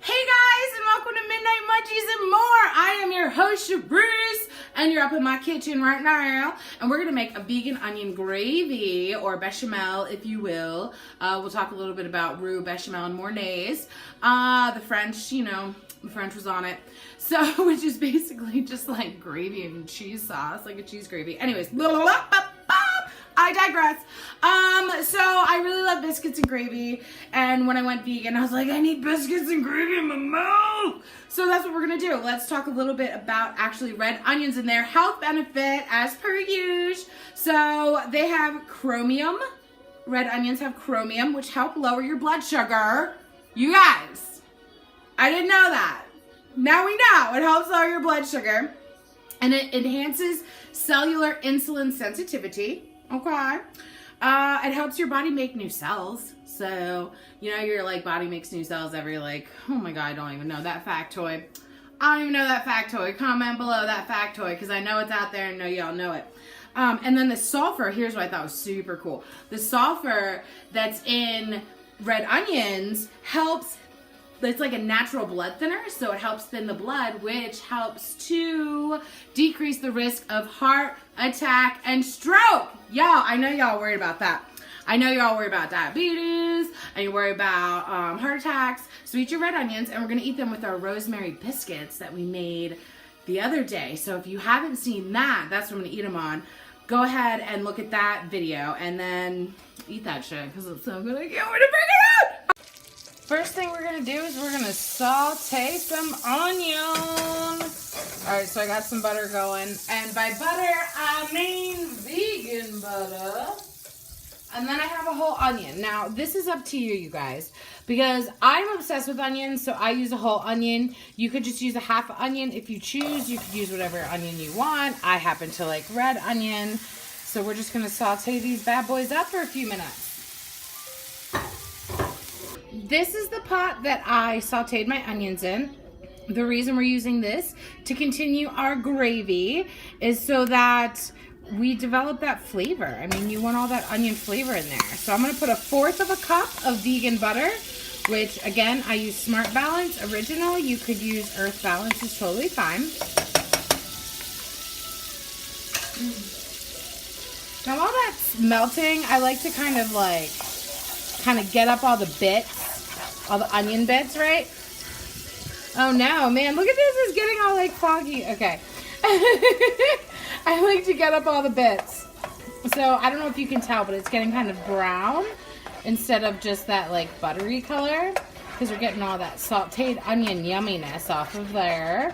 Hey guys, and welcome to Midnight Munchies and More. I am your host, Bruce, and you're up in my kitchen right now. And we're going to make a vegan onion gravy, or bechamel, if you will. We'll talk a little bit about roux, bechamel, and mornayse. The French, the French was on it. So, which is basically just like gravy and cheese sauce, like a cheese gravy. Anyways, I digress. So I really love biscuits and gravy, and when I went vegan, I was like, I need biscuits and gravy in my mouth. So that's what we're gonna do. Let's talk a little bit about actually red onions and their health benefit, as per usual. So they have chromium. Red onions have chromium, which help lower your blood sugar. You guys, I didn't know that. Now we know. It helps lower your blood sugar, and it enhances cellular insulin sensitivity. Okay. It helps your body make new cells. So, your body makes new cells every oh my God, I don't even know that factoid. I don't even know that factoid. Comment below that factoid because I know it's out there and I know y'all know it. And then the sulfur, here's what I thought was super cool. The sulfur that's in red onions helps. It's like a natural blood thinner, so it helps thin the blood, which helps to decrease the risk of heart attack and stroke. Y'all, I know y'all worried about that. I know y'all worry about diabetes, and you worry about heart attacks. So eat your red onions, and we're going to eat them with our Rosemary Biscuits that we made the other day. So if you haven't seen that, that's what I'm going to eat them on. Go ahead and look at that video, and then eat that shit, because it's so good. I can't wait to bring it out! First thing we're going to do is we're going to saute some onions. Alright, so I got some butter going. And by butter, I mean vegan butter. And then I have a whole onion. Now, this is up to you, you guys. Because I'm obsessed with onions, so I use a whole onion. You could just use a half onion if you choose. You could use whatever onion you want. I happen to like red onion. So we're just going to saute these bad boys up for a few minutes. This is the pot that I sauteed my onions in. The reason we're using this to continue our gravy is so that we develop that flavor. I mean, you want all that onion flavor in there. So I'm going to put 1/4 of a cup of vegan butter, which again, I use Smart Balance Original. You could use Earth Balance, is totally fine. Now while that's melting, I like to kind of get up all the bits. All the onion bits, right? Oh no, man, look at this, it's getting all foggy. Okay. I like to get up all the bits. So I don't know if you can tell, but it's getting kind of brown instead of just that buttery color, because we're getting all that sauteed onion yumminess off of there.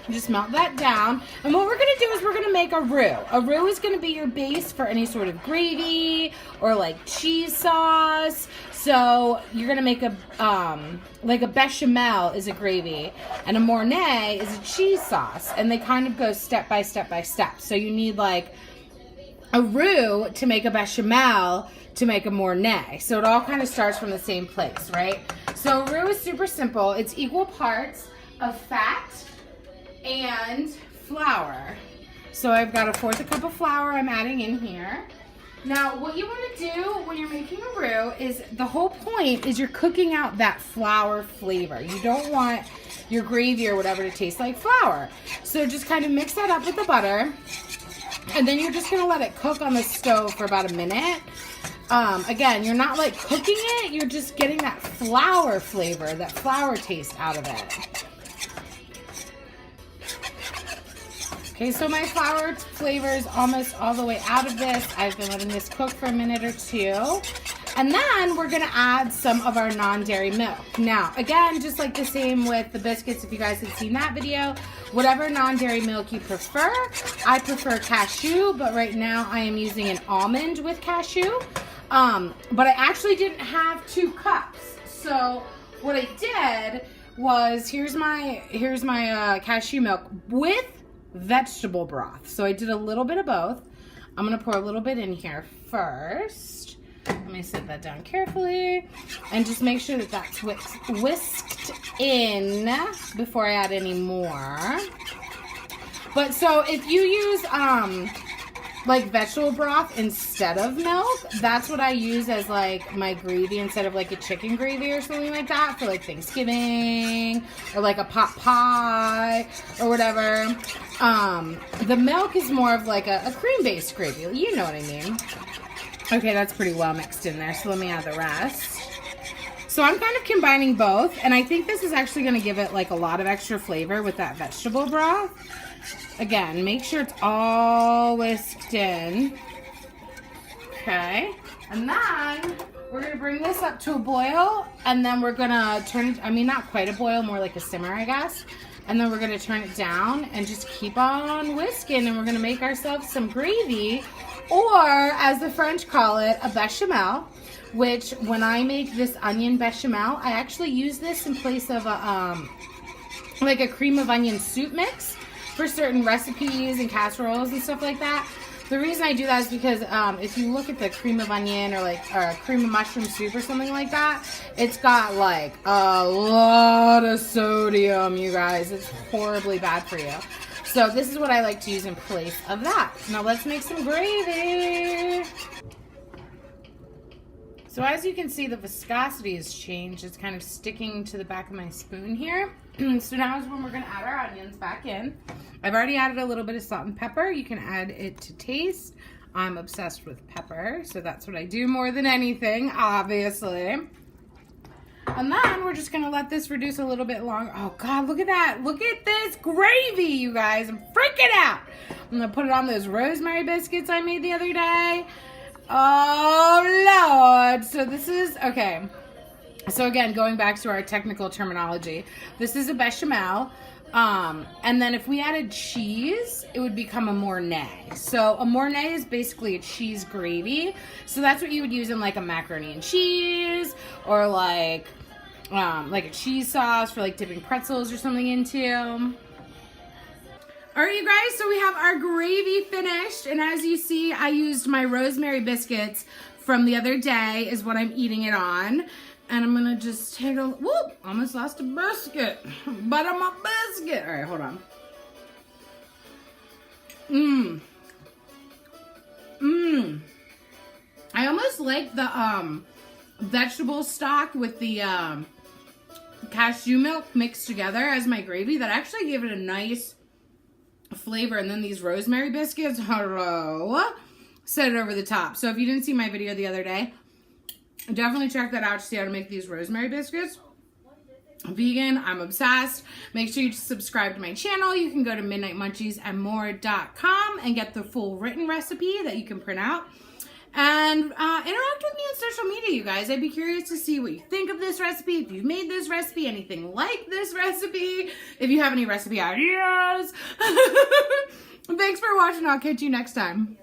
Just melt that down. And what we're going to do is we're going to make a roux. A roux is going to be your base for any sort of gravy or cheese sauce. So you're going to make a bechamel is a gravy and a mornay is a cheese sauce. And they kind of go step by step by step. So you need a roux to make a bechamel to make a mornay. So it all kind of starts from the same place, right? So roux is super simple. It's equal parts of fat and flour. So I've got 1/4 cup of flour I'm adding in here. Now what you want to do when you're making a roux is the whole point is you're cooking out that flour flavor. You don't want your gravy or whatever to taste like flour. So just kind of mix that up with the butter, and then you're just going to let it cook on the stove for about a minute. Again, you're not cooking it, you're just getting that flour flavor, that flour taste out of it. Okay, so my flour flavor is almost all the way out of this. I've been letting this cook for a minute or two. And then we're going to add some of our non-dairy milk. Now, again, just like the same with the biscuits, if you guys had seen that video, whatever non-dairy milk you prefer. I prefer cashew, but right now I am using an almond with cashew. But I actually didn't have 2 cups. So what I did was, here's my cashew milk with vegetable broth. So I did a little bit of both. I'm going to pour a little bit in here first. Let me set that down carefully and just make sure that that's whisked in before I add any more. But so if you use like vegetable broth instead of milk. That's what I use as like my gravy instead of like a chicken gravy or something like that for like Thanksgiving or like a pot pie or whatever. The milk is more of like a cream-based gravy. You know what I mean. Okay, that's pretty well mixed in there, so let me add the rest. So I'm kind of combining both, and I think this is actually going to give it like a lot of extra flavor with that vegetable broth. Again, make sure it's all whisked in. Okay, and then we're going to bring this up to a boil, and then we're going to turn it, I mean not quite a boil, more like a simmer, I guess. And then we're going to turn it down and just keep on whisking, and we're going to make ourselves some gravy, or as the French call it, a bechamel. Which, when I make this onion bechamel, I actually use this in place of a, like a cream of onion soup mix for certain recipes and casseroles and stuff like that. The reason I do that is because if you look at the cream of onion or cream of mushroom soup or something like that, it's got like a lot of sodium, you guys. It's horribly bad for you. So this is what I like to use in place of that. Now let's make some gravy. So as you can see, the viscosity has changed. It's kind of sticking to the back of my spoon here. So now is when we're going to add our onions back in. I've already added a little bit of salt and pepper. You can add it to taste. I'm obsessed with pepper, so that's what I do more than anything, obviously. And then we're just going to let this reduce a little bit longer. Oh, God, look at that. Look at this gravy, you guys. I'm freaking out. I'm going to put it on those rosemary biscuits I made the other day. Oh, Lord. So this is, okay. So again, going back to our technical terminology, this is a bechamel. And then if we added cheese, it would become a mornay. So a mornay is basically a cheese gravy. So that's what you would use in like a macaroni and cheese, or like a cheese sauce for like dipping pretzels or something into. All right, you guys, so we have our gravy finished, and as you see, I used my rosemary biscuits from the other day is what I'm eating it on. And I'm gonna just take a, whoop, almost lost a biscuit, but I'm a biscuit. All right, hold on. I almost like the vegetable stock with the cashew milk mixed together as my gravy. That actually gave it a nice flavor. And then these rosemary biscuits, hello, set it over the top. So if you didn't see my video the other day, definitely check that out to see how to make these rosemary biscuits. Vegan, I'm obsessed. Make sure you subscribe to my channel. You can go to midnightmunchiesandmore.com and get the full written recipe that you can print out. And interact with me on social media, you guys. I'd be curious to see what you think of this recipe, if you've made this recipe, anything like this recipe, if you have any recipe ideas. Thanks for watching. I'll catch you next time.